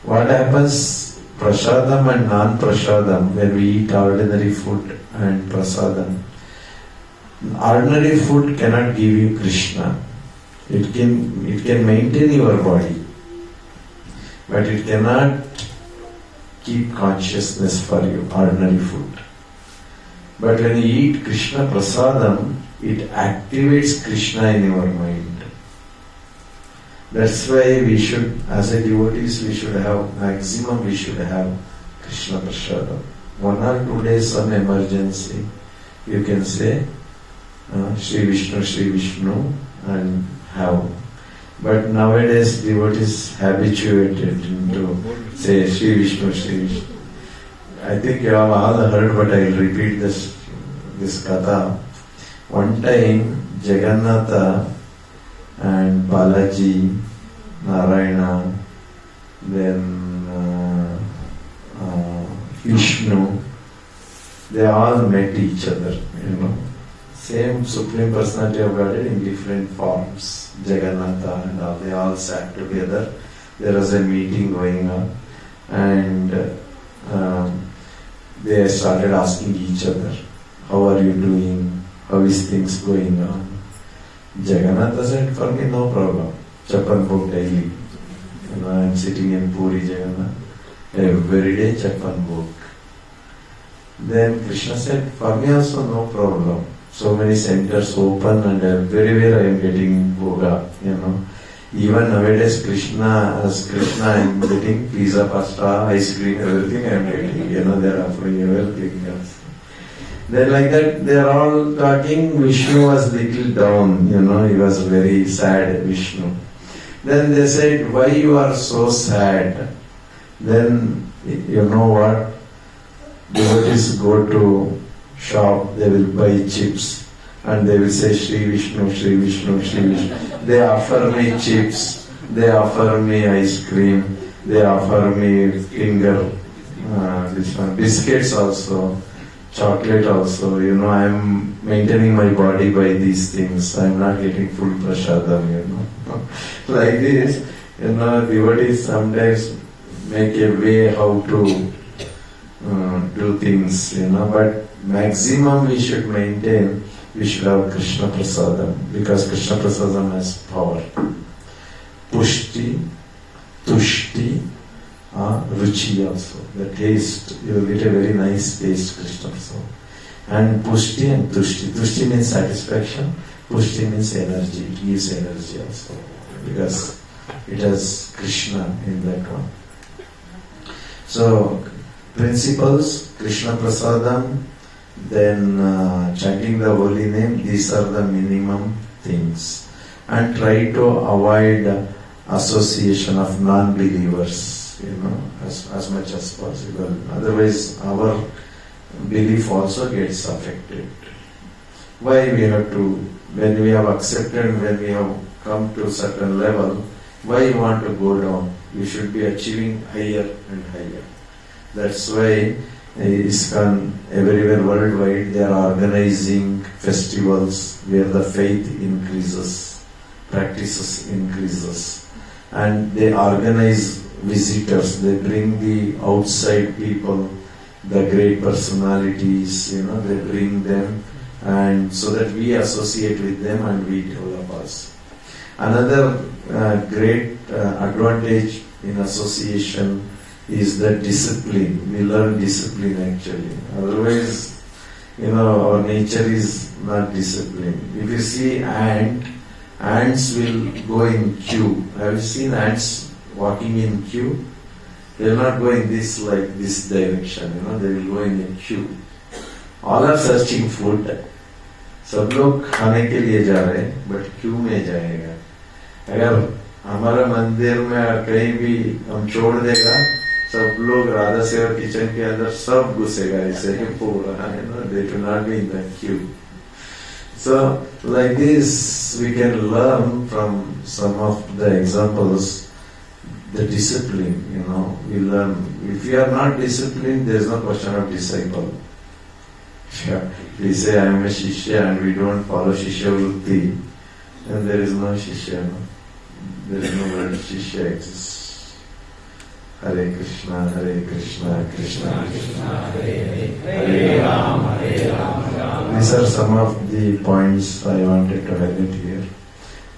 What happens? Prasadam and non-prasadam, when we eat ordinary food and prasadam. Ordinary food cannot give you Krishna. It can maintain your body, but it cannot keep consciousness for you, ordinary food. But when you eat Krishna prasadam, it activates Krishna in your mind. That's why we should, as a devotees, we should have Krishna prasadam. 1 or 2 days, some emergency, you can say Shri Vishnu and have. But nowadays devotees habituated to say Shri Vishnu. I think you have all heard, but I will repeat this katha. One time Jagannatha and Balaji, Narayana, then Vishnu, they all met each other, Same Supreme Personality of Godhead in different forms. Jagannatha and all, they all sat together. There was a meeting going on, and they started asking each other, how are you doing? How is things going on? Jagannatha said, for me no problem. Chappan book daily. I am sitting in Puri, Jagannath. Every day Chappan book. Then Krishna said, for me also no problem. So many centers open and everywhere I am getting bhoga, Even nowadays Krishna I am getting pizza, pasta, ice cream, everything I am getting, they are offering everything else. Then like that, they are all talking. Vishnu was little down, he was very sad, Vishnu. Then they said, why you are so sad? Then, you know what? Devotees go to shop, they will buy chips and they will say Shri Vishnu, Shri Vishnu, Shri Vishnu. They offer me chips, they offer me ice cream, they offer me finger, biscuits also, chocolate also. I am maintaining my body by these things. I am not getting full prasadam, Like this, devotees sometimes make a way how to do things, but maximum we should maintain, we should have Krishna prasadam, because Krishna prasadam has power. Pushti, tushti, ruchi also. The taste, you will get a very nice taste, Krishna prasadam. And pushti and tushti. Tushti means satisfaction, pushti means energy. It gives energy also, because it has Krishna in that one. So, principles, Krishna prasadam, then chanting the holy name, these are the minimum things. And try to avoid association of non-believers, as much as possible. Otherwise, our belief also gets affected. Why we have to, when we have accepted, when we have come to a certain level, why you want to go down? You should be achieving higher and higher. That's why ISKCON everywhere worldwide they are organizing festivals where the faith increases, practices increases, and they organize visitors. They bring the outside people, the great personalities, they bring them, and so that we associate with them and we develop us. Another great advantage in association is the discipline. We learn discipline actually. Otherwise, our nature is not disciplined. If you see ants will go in queue. Have you seen ants walking in queue? They will not go in this direction. They will go in a queue. All are searching food. सब लोग खाने के लिए जा रहे हैं, but क्यों में जाएगा? अगर हमारा मंदिर में कहीं भी हम छोड़ देगा, सब लोग राधा सेवा किचन के अंदर सब घुसेगा ऐसे ही पूरा, they do not be in the queue. So like this we can learn from some of the examples the discipline, we learn. If you are not disciplined, there is no question of disciple. We say I am a Shishya and we don't follow Shishya Vritti, and there is no Shishya, there is no word Shishya exists. Hare Krishna, Krishna Krishna, Hare Hare Ram, Ram. These are some of the points I wanted to highlight here.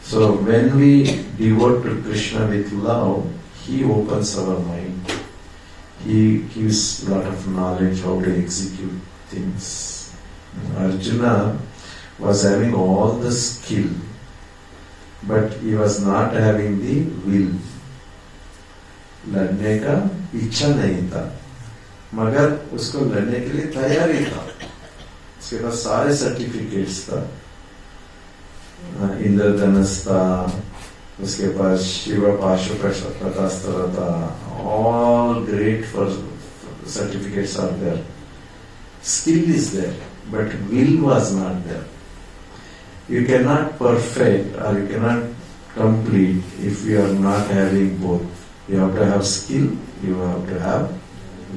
So when we devote to Krishna with love, He opens our mind. He gives a lot of knowledge how to execute things. Arjuna was having all the skill, but he was not having the will. लड़ने का इच्छा नहीं था, मगर उसको लड़ने के लिए तैयारी था. उसके पास सारे सर्टिफिकेट्स था, इंद्रधनुष था, उसके पास शिव पाशुपतास्त्र था. All great for certificates are there. Skill is there, but will was not there. You cannot perfect or you cannot complete if you are not having both. You have to have skill, you have to have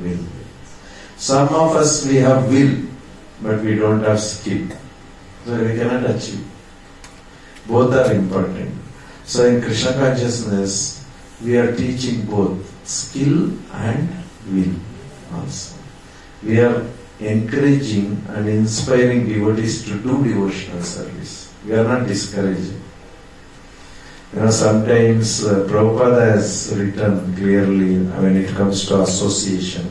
will. Some of us, we have will, but we don't have skill. So we cannot achieve. Both are important. So in Krishna consciousness, we are teaching both skill and will also. We are encouraging and inspiring devotees to do devotional service. We are not discouraging. Sometimes Prabhupada has written clearly when it comes to association.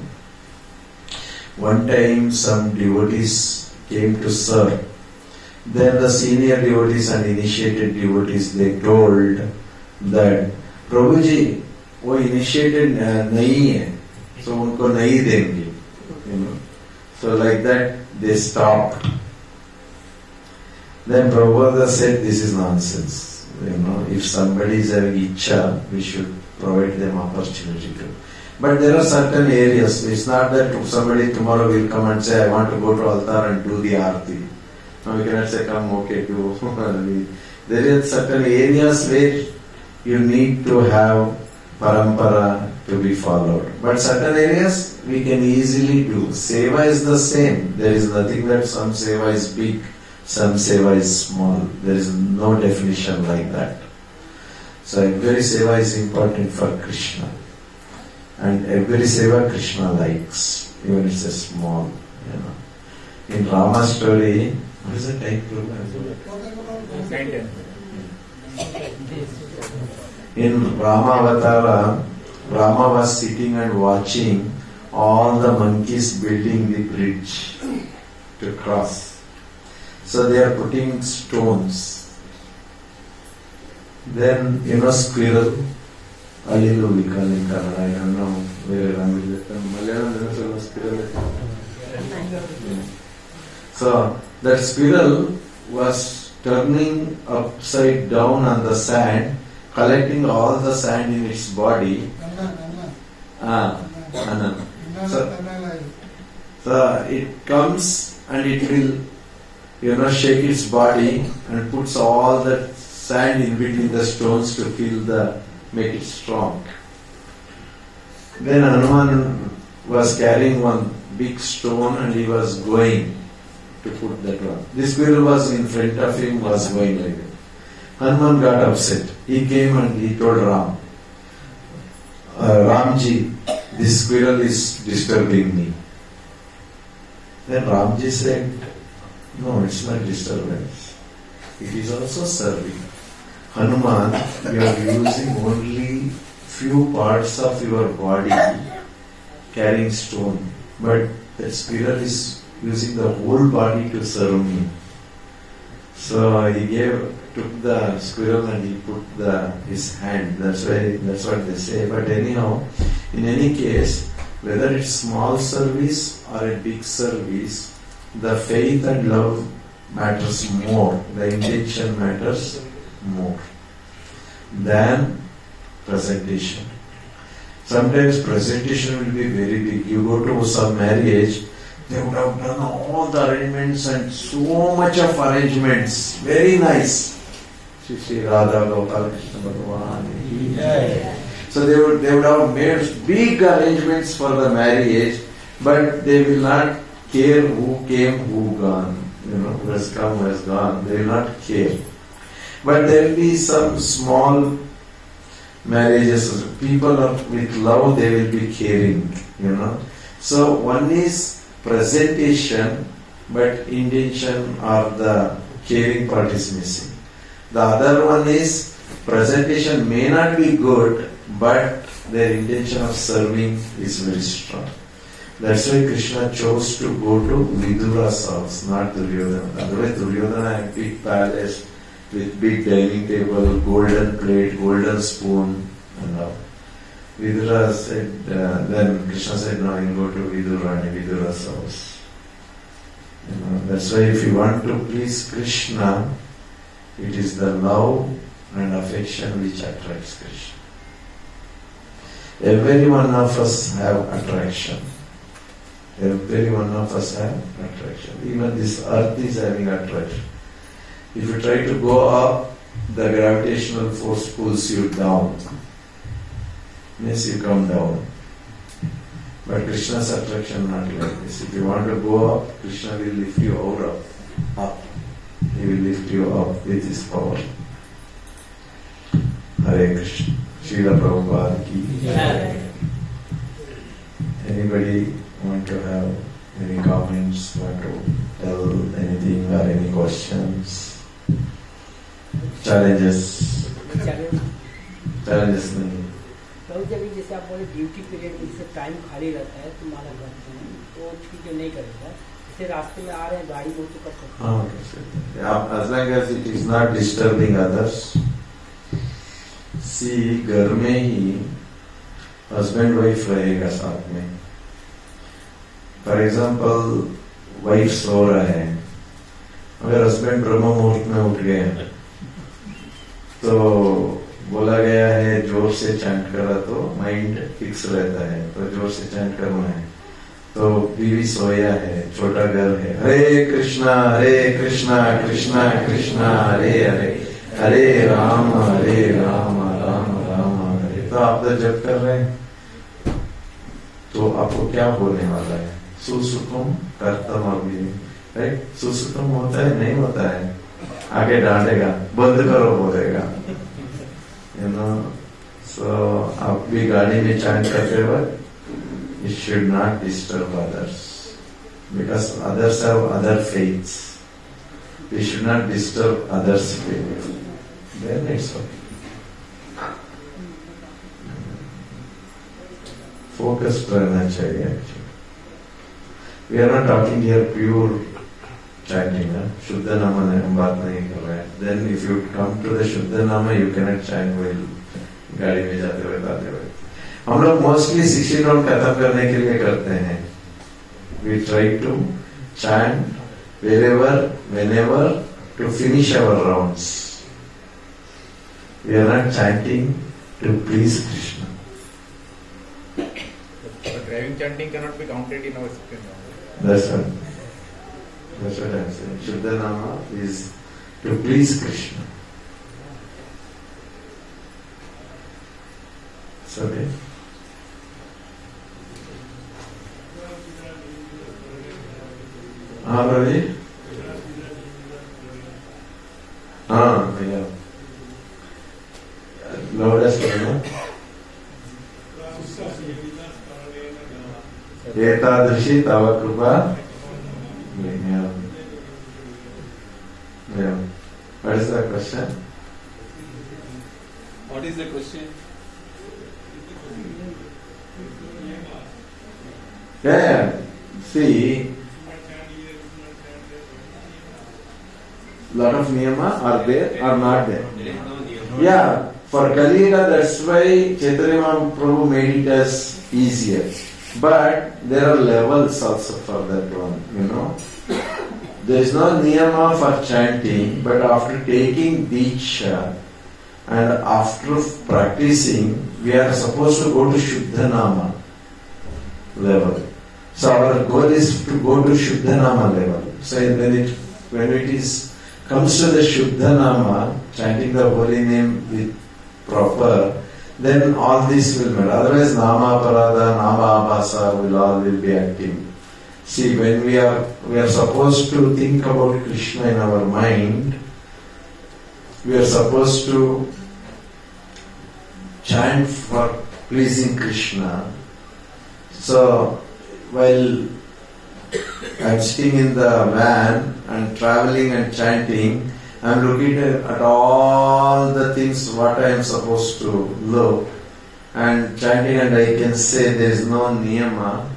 One time some devotees came to serve. Then the senior devotees and initiated devotees, they told that Prabhuji, वो initiated नहीं है, so उनको नहीं देंगे. So like that they stopped. Then Prabhupada said, this is nonsense. If somebody is having ichha, we should provide them opportunity to. But there are certain areas. It's not that somebody tomorrow will come and say, I want to go to altar and do the arti. No, we cannot say, come, okay, do. There are certain areas where you need to have parampara to be followed. But certain areas we can easily do. Seva is the same. There is nothing that some seva is big, some seva is small. There is no definition like that. So every seva is important for Krishna. And every seva Krishna likes, even if it's a small, In Rama's story, what is the time? In Rama Avatara, Rama was sitting and watching all the monkeys building the bridge to cross. So they are putting stones. Then, squirrel, Alilu we call in Kannada, I don't know where language it is. Malayalam, squirrel. So that squirrel was turning upside down on the sand, collecting all the sand in its body. So it comes and it will, shake its body and puts all that sand in between the stones to make it strong. Then Hanuman was carrying one big stone and he was going to put that one. This squirrel was in front of him, was going like that. Hanuman got upset. He came and he told Ramji, this squirrel is disturbing me. Then Ramji said, no, it's not disturbance. It is also serving. Hanuman, you are using only few parts of your body carrying stone, but that squirrel is using the whole body to serve me. So he took the squirrel and he put his hand. That's what they say. But anyhow, in any case, whether it's small service or a big service, the faith and love matters more. The intention matters more than presentation. Sometimes presentation will be very big. You go to some marriage, they would have done all the arrangements and so much of arrangements. Very nice. Shri Varadagopala Dasa Prabhu. So they would have made big arrangements for the marriage, but they will not care who came, who gone. Who has come, who has gone. They will not care. But there will be some small marriages. People with love, they will be caring. So one is presentation, but intention or the caring part is missing. The other one is presentation may not be good, but their intention of serving is very strong. That's why Krishna chose to go to Vidura's house, not Duryodhana. Otherwise Duryodhana had a big palace with big dining table, golden plate, golden spoon and all. Vidura said, then Krishna said, no, you go to Vidura's house. That's why if you want to please Krishna, it is the love and affection which attracts Krishna. Every one of us have attraction. Every one of us have attraction. Even this earth is having attraction. If you try to go up, the gravitational force pulls you down. Means you come down. But Krishna's attraction not like this. If you want to go up, Krishna will lift you up. He will lift you up with his power. Hare Krishna. Srila Prabhupada ki. Anybody want to have any comments, want to tell anything or any questions? Challenges नहीं. तो जब जैसे आप बोले duty period में जैसे time खाली रहता है तुम्हारा घर तो ठीक नहीं करेगा. जैसे रास्ते में आ रहे हैं गाड़ी हो तो कर सकते हैं. As long as it is not disturbing others. See, घर में ही husband wife रहेगा साथ में. For example, wife सो रहा है, अगर husband ब्रह्म मुहूर्त में उठ गए तो बोला गया है जोर से चैंट करा तो माइंड फिक्स रहता है, तो जोर से चैंट करना है. तो बीवी सोया है, छोटा घर है, हरे कृष्णा कृष्णा कृष्णा हरे हरे, हरे राम राम राम हरे. तो आप तो जब कर रहे हैं तो आपको क्या होने वाला है? सुसुखम कर्तम अभी, राइट? सुसुखम होता है नहीं होता है, आगे डांटेगा, बंद करो बोलेगा. So आप भी गाड़ी में चैंट करते वक्त it should not disturb others because others have other faiths. We should not disturb others' faith. Then it's okay. Focused रहना चाहिए actually. We are not talking here pure chanting. Shuddha Nama हम बात नहीं कर रहे हैं. Then if you come to the Shuddha Nama, you cannot chant while गाड़ी में जाते हुए आते हुए. हम लोग मोस्टली 16 राउंड खत्म करने के लिए करते हैं. We try to chant wherever, whenever to finish our rounds. We are not chanting to please Krishna. But driving chanting cannot be counted in our second round. That's what I'm saying. Shuddha Nama is to please Krishna. It's okay. Ravi? Yeah. Loudest one. Etadrishi tava krupa. Yeah. Yeah. What is the question? What is the question? Yeah. See, lot of niyama are there or not there? Yeah. For Kali Yuga, that's why Chaitanya Mahaprabhu made it as easier. But there are levels also for that one, you know. There is no niyama for chanting, but after taking Diksha and after practicing, we are supposed to go to Shuddha Nama level. So our goal is to go to Shuddha Nama level. So when it is comes to the Shuddha Nama, chanting the holy name with proper, then all this will matter. Otherwise, Nama Parada, Nama Abhasa will be acting. See, when we are supposed to think about Krishna in our mind, we are supposed to chant for pleasing Krishna. So, while I'm sitting in the van and traveling and chanting, I'm looking at all the things what I am supposed to look and chanting, and I can say there is no niyama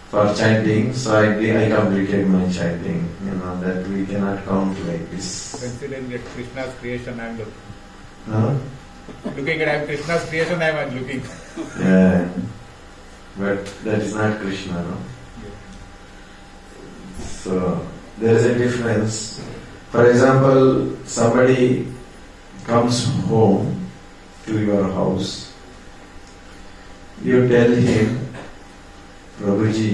for chanting, so I completed my chanting. You know that we cannot count like this. Considering that Krishna's creation, I am looking. Huh? Looking at Krishna's creation, I am looking. Yeah, but that is not Krishna, no? So there is a difference. For example, somebody comes home to your house. You tell him, प्रभु जी,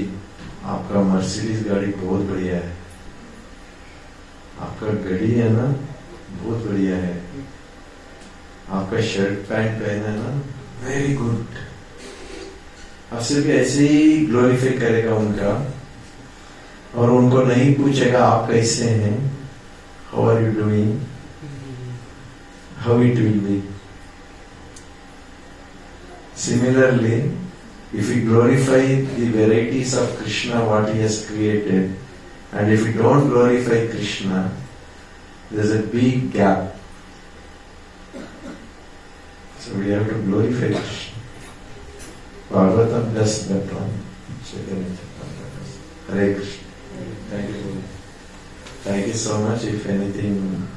आपका Mercedes गाड़ी बहुत बढ़िया है. आपका गाड़ी है ना, बहुत बढ़िया है. आपका शर्ट पैंट पहना ना, वेरी गुड. आप सिर्फ ऐसे ही ग्लोरीफाई करेगा उनका, और उनको नहीं पूछेगा आप कैसे हैं, how are you doing, how it will be. Similarly, if we glorify the varieties of Krishna, what he has created, and if we don't glorify Krishna, there's a big gap. So we have to glorify Krishna. Bhagavatam does that one. Hare Krishna. Thank you. Thank you so much. If anything